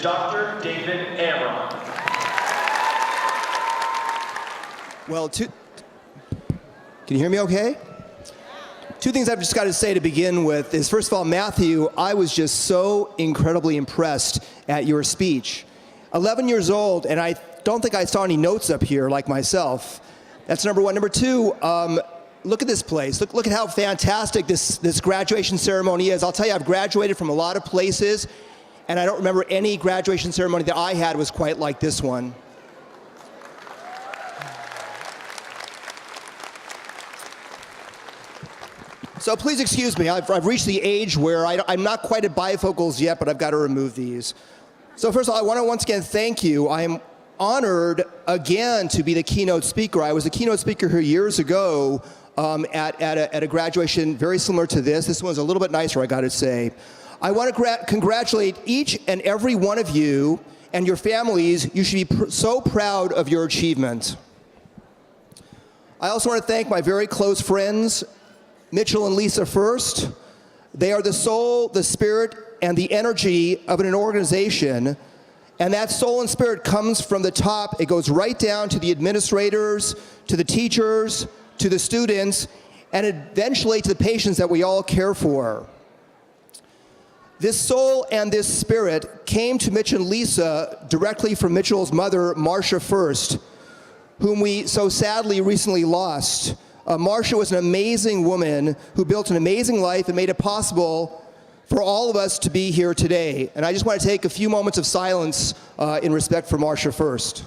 Dr. David Amron. Well, can you hear me okay? Two things I've just got to say to begin with is, first of all, Matthew, I was just so incredibly impressed at your speech. 11 years old, and I don't think I saw any notes up here like myself. That's number one. Number two, look at this place. Look at how fantastic this graduation ceremony is. I'll tell you, I've graduated from a lot of places, and I don't remember any graduation ceremony that I had was quite like this one. So please excuse me, I've reached the age where I'm not quite at bifocals yet, but I've got to remove these. So first of all, I want to once again thank you. I am honored again to be the keynote speaker. I was a keynote speaker here years ago at a graduation very similar to this. This one's a little bit nicer, I got to say. I want to congratulate each and every one of you and your families. You should be so proud of your achievement. I also want to thank my very close friends, Mitchell and Lisa first. They are the soul, the spirit, and the energy of an organization. And that soul and spirit comes from the top. It goes right down to the administrators, to the teachers, to the students, and eventually to the patients that we all care for. This soul and this spirit came to Mitch and Lisa directly from Mitchell's mother, Marcia First, whom we so sadly recently lost. Marcia was an amazing woman who built an amazing life and made it possible for all of us to be here today. And I just want to take a few moments of silence in respect for Marcia First.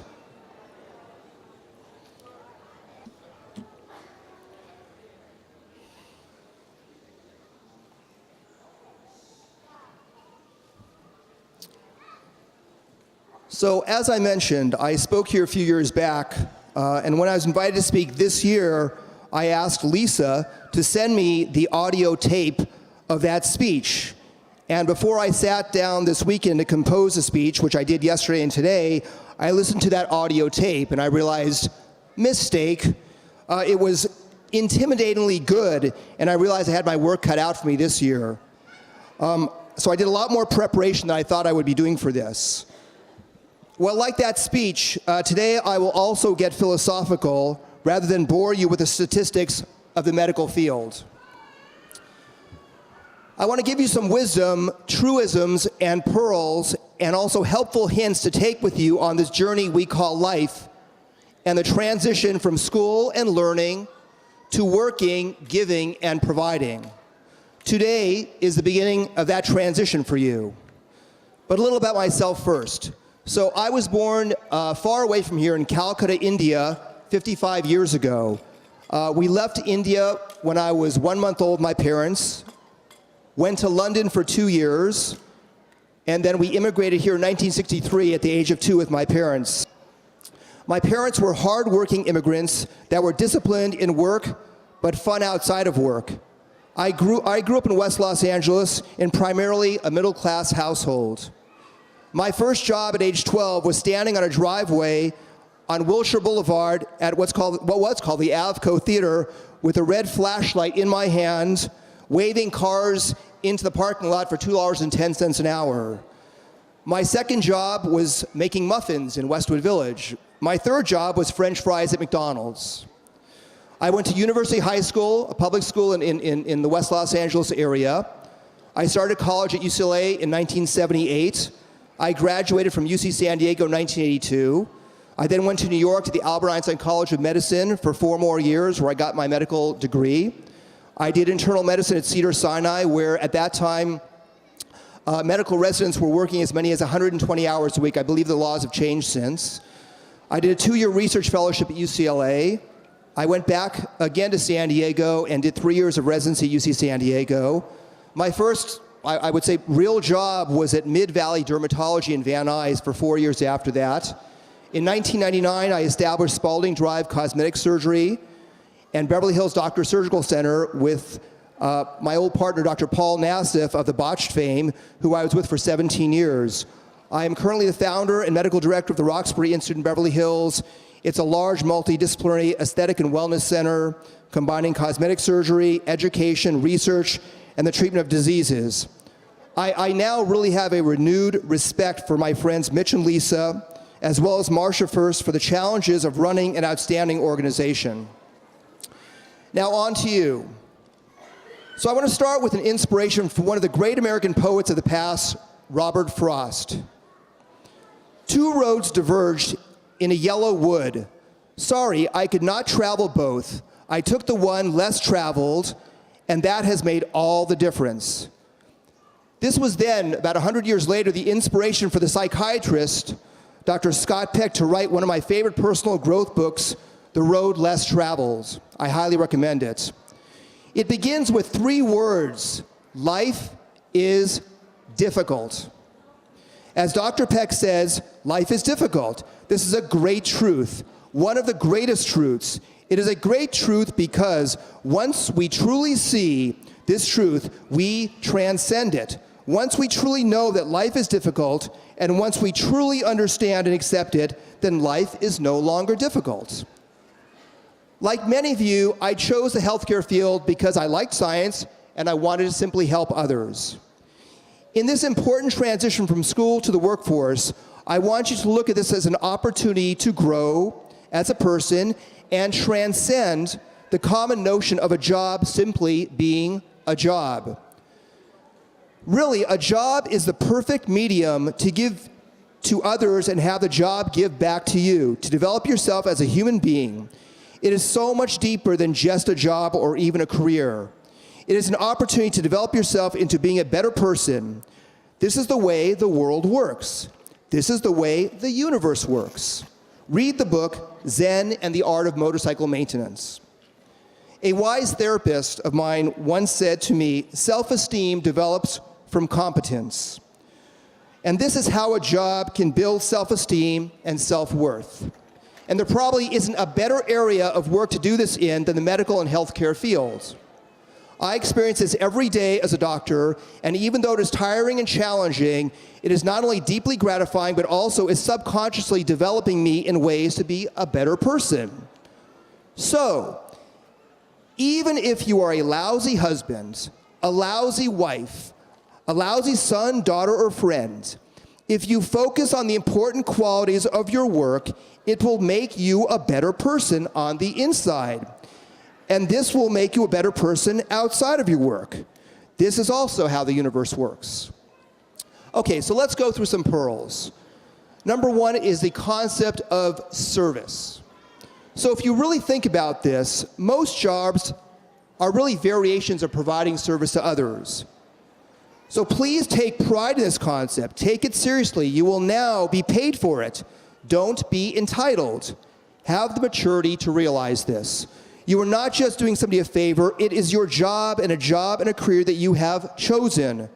So as I mentioned, I spoke here a few years back, and when I was invited to speak this year, I asked Lisa to send me the audio tape of that speech. And before I sat down this weekend to compose a speech, which I did yesterday and today, I listened to that audio tape and I realized, mistake, it was intimidatingly good, and I realized I had my work cut out for me this year. So I did a lot more preparation than I thought I would be doing for this. Well, like that speech, today I will also get philosophical rather than bore you with the statistics of the medical field. I want to give you some wisdom, truisms, and pearls, and also helpful hints to take with you on this journey we call life and the transition from school and learning to working, giving, and providing. Today is the beginning of that transition for you. But a little about myself first. So I was born far away from here in Calcutta, India, 55 years ago. We left India when I was 1 month old, my parents, went to London for 2 years, and then we immigrated here in 1963 at the age of 2 with my parents. My parents were hard-working immigrants that were disciplined in work, but fun outside of work. I grew up in West Los Angeles in primarily a middle-class household. My first job at age 12 was standing on a driveway on Wilshire Boulevard at what was called the Avco Theater with a red flashlight in my hand, waving cars into the parking lot for $2.10 an hour. My second job was making muffins in Westwood Village. My third job was French fries at McDonald's. I went to University High School, a public school in the West Los Angeles area. I started college at UCLA in 1978. I graduated from UC San Diego in 1982. I then went to New York to the Albert Einstein College of Medicine for 4 more years, where I got my medical degree. I did internal medicine at Cedars-Sinai, where at that time, medical residents were working as many as 120 hours a week. I believe the laws have changed since. I did a 2-year research fellowship at UCLA. I went back again to San Diego and did 3 years of residency at UC San Diego. My first, I would say, real job was at Mid-Valley Dermatology in Van Nuys for 4 years after that. In 1999, I established Spalding Drive Cosmetic Surgery and Beverly Hills Doctor Surgical Center with my old partner, Dr. Paul Nassif of the Botched fame, who I was with for 17 years. I am currently the founder and medical director of the Roxbury Institute in Beverly Hills. It's a large multidisciplinary aesthetic and wellness center combining cosmetic surgery, education, research, and the treatment of diseases. I now really have a renewed respect for my friends Mitch and Lisa, as well as Marcia First, for the challenges of running an outstanding organization. Now on to you. So I want to start with an inspiration from one of the great American poets of the past, Robert Frost. Two roads diverged in a yellow wood. Sorry, I could not travel both. I took the one less traveled, and that has made all the difference. This was then, about 100 years later, the inspiration for the psychiatrist, Dr. Scott Peck, to write one of my favorite personal growth books, The Road Less Traveled. I highly recommend it. It begins with 3 words: life is difficult. As Dr. Peck says, life is difficult. This is a great truth, one of the greatest truths. It is a great truth because once we truly see this truth, we transcend it. Once we truly know that life is difficult, and once we truly understand and accept it, then life is no longer difficult. Like many of you, I chose the healthcare field because I liked science and I wanted to simply help others. In this important transition from school to the workforce, I want you to look at this as an opportunity to grow as a person and transcend the common notion of a job simply being a job. Really, a job is the perfect medium to give to others and have the job give back to you, to develop yourself as a human being. It is so much deeper than just a job or even a career. It is an opportunity to develop yourself into being a better person. This is the way the world works. This is the way the universe works. Read the book, Zen and the Art of Motorcycle Maintenance. A wise therapist of mine once said to me, self-esteem develops from competence. And this is how a job can build self-esteem and self-worth. And there probably isn't a better area of work to do this in than the medical and healthcare fields. I experience this every day as a doctor, and even though it is tiring and challenging, it is not only deeply gratifying, but also is subconsciously developing me in ways to be a better person. So, even if you are a lousy husband, a lousy wife, a lousy son, daughter, or friend, if you focus on the important qualities of your work, it will make you a better person on the inside. And this will make you a better person outside of your work. This is also how the universe works. Okay, so let's go through some pearls. Number 1 is the concept of service. So if you really think about this, most jobs are really variations of providing service to others. So please take pride in this concept. Take it seriously. You will now be paid for it. Don't be entitled. Have the maturity to realize this. You are not just doing somebody a favor. It is your job and a career that you have chosen.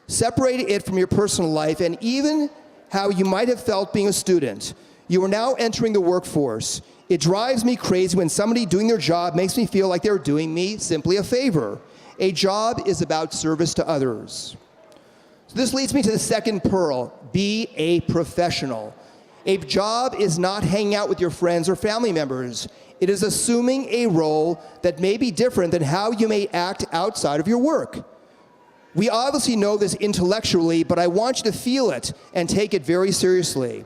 Separate it from your personal life and even how you might have felt being a student. You are now entering the workforce. It drives me crazy when somebody doing their job makes me feel like they're doing me simply a favor. A job is about service to others. So this leads me to the second pearl. Be a professional. A job is not hanging out with your friends or family members. It is assuming a role that may be different than how you may act outside of your work. We obviously know this intellectually, but I want you to feel it and take it very seriously.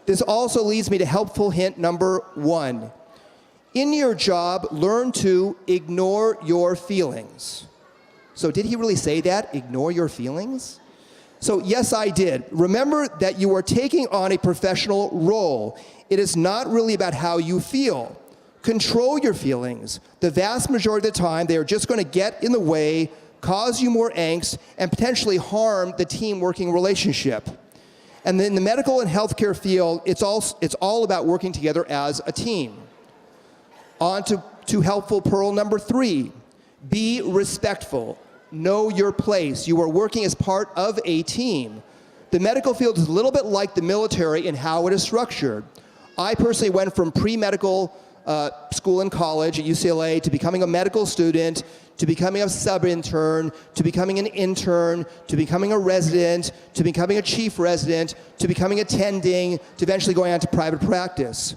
This also leads me to helpful hint number 1. In your job, learn to ignore your feelings. So did he really say that? Ignore your feelings? So yes, I did. Remember that you are taking on a professional role. It is not really about how you feel. Control your feelings. The vast majority of the time, they are just going to get in the way, cause you more angst, and potentially harm the team working relationship. And in the medical and healthcare field, it's all about working together as a team. On to helpful pearl number 3. Be respectful. Know your place. You are working as part of a team. The medical field is a little bit like the military in how it is structured. I personally went from pre-medical school and college at UCLA to becoming a medical student, to becoming a sub-intern, to becoming an intern, to becoming a resident, to becoming a chief resident, to becoming attending, to eventually going on to private practice.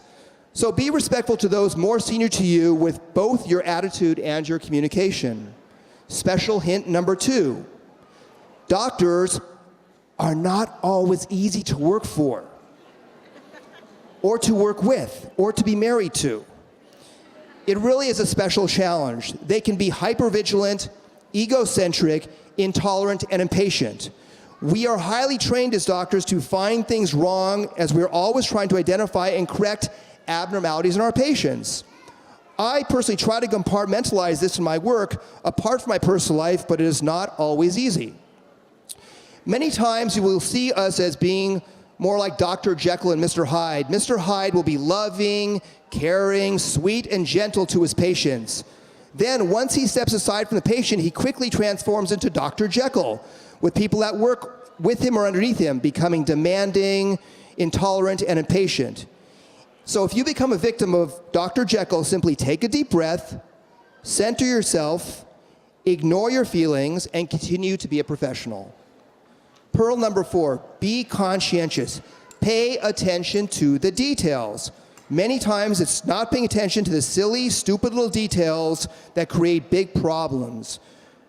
So be respectful to those more senior to you with both your attitude and your communication. Special hint number 2. Doctors are not always easy to work for, or to work with, or to be married to. It really is a special challenge. They can be hypervigilant, egocentric, intolerant, and impatient. We are highly trained as doctors to find things wrong, as we're always trying to identify and correct abnormalities in our patients. I personally try to compartmentalize this in my work apart from my personal life, but it is not always easy. Many times you will see us as being more like Dr. Jekyll and Mr. Hyde. Mr. Hyde will be loving, caring, sweet, and gentle to his patients. Then, once he steps aside from the patient, he quickly transforms into Dr. Jekyll, with people that work with him or underneath him, becoming demanding, intolerant, and impatient. So if you become a victim of Dr. Jekyll, simply take a deep breath, center yourself, ignore your feelings, and continue to be a professional. Pearl number 4, be conscientious. Pay attention to the details. Many times it's not paying attention to the silly, stupid little details that create big problems.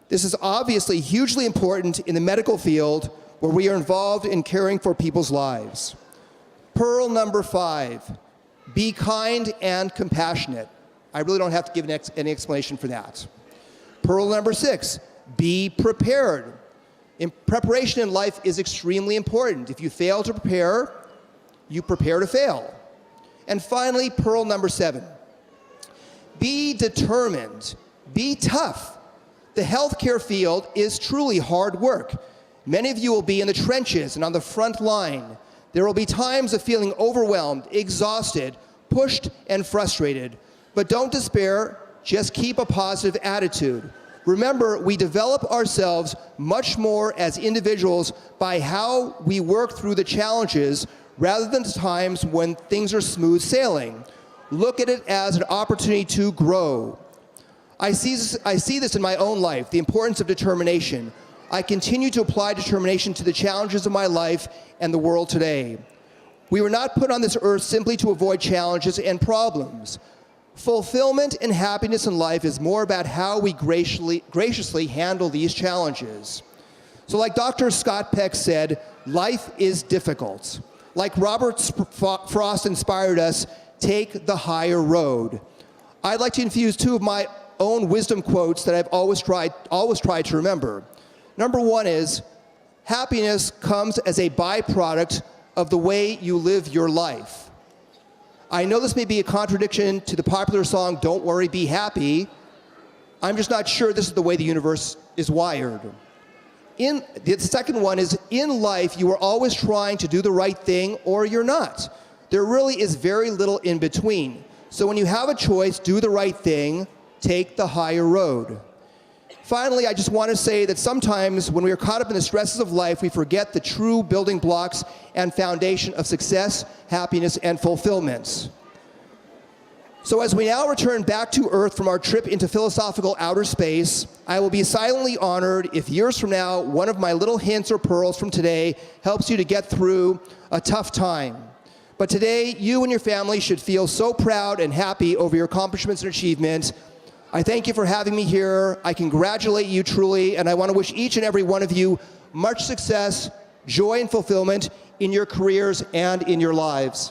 This is obviously hugely important in the medical field where we are involved in caring for people's lives. Pearl number 5, be kind and compassionate. I really don't have to give any explanation for that. Pearl number 6, be prepared. Preparation in life is extremely important. If you fail to prepare, you prepare to fail. And finally, pearl number 7, be determined, be tough. The healthcare field is truly hard work. Many of you will be in the trenches and on the front line. There will be times of feeling overwhelmed, exhausted, pushed, and frustrated. But don't despair, just keep a positive attitude. Remember, we develop ourselves much more as individuals by how we work through the challenges rather than times when things are smooth sailing. Look at it as an opportunity to grow. I see this in my own life, the importance of determination. I continue to apply determination to the challenges of my life and the world today. We were not put on this earth simply to avoid challenges and problems. Fulfillment and happiness in life is more about how we graciously handle these challenges. So like Dr. Scott Peck said, life is difficult. Like Robert Frost inspired us, take the higher road. I'd like to infuse 2 of my own wisdom quotes that I've always tried to remember. Number 1 is, happiness comes as a byproduct of the way you live your life. I know this may be a contradiction to the popular song, Don't Worry, Be Happy. I'm just not sure this is the way the universe is wired. The second one is, in life, you are always trying to do the right thing or you're not. There really is very little in between. So when you have a choice, do the right thing, take the higher road. Finally, I just want to say that sometimes when we are caught up in the stresses of life, we forget the true building blocks and foundation of success, happiness, and fulfillment. So as we now return back to Earth from our trip into philosophical outer space, I will be silently honored if years from now, one of my little hints or pearls from today helps you to get through a tough time. But today, you and your family should feel so proud and happy over your accomplishments and achievements. I thank you for having me here. I congratulate you truly, and I want to wish each and every one of you much success, joy, and fulfillment in your careers and in your lives.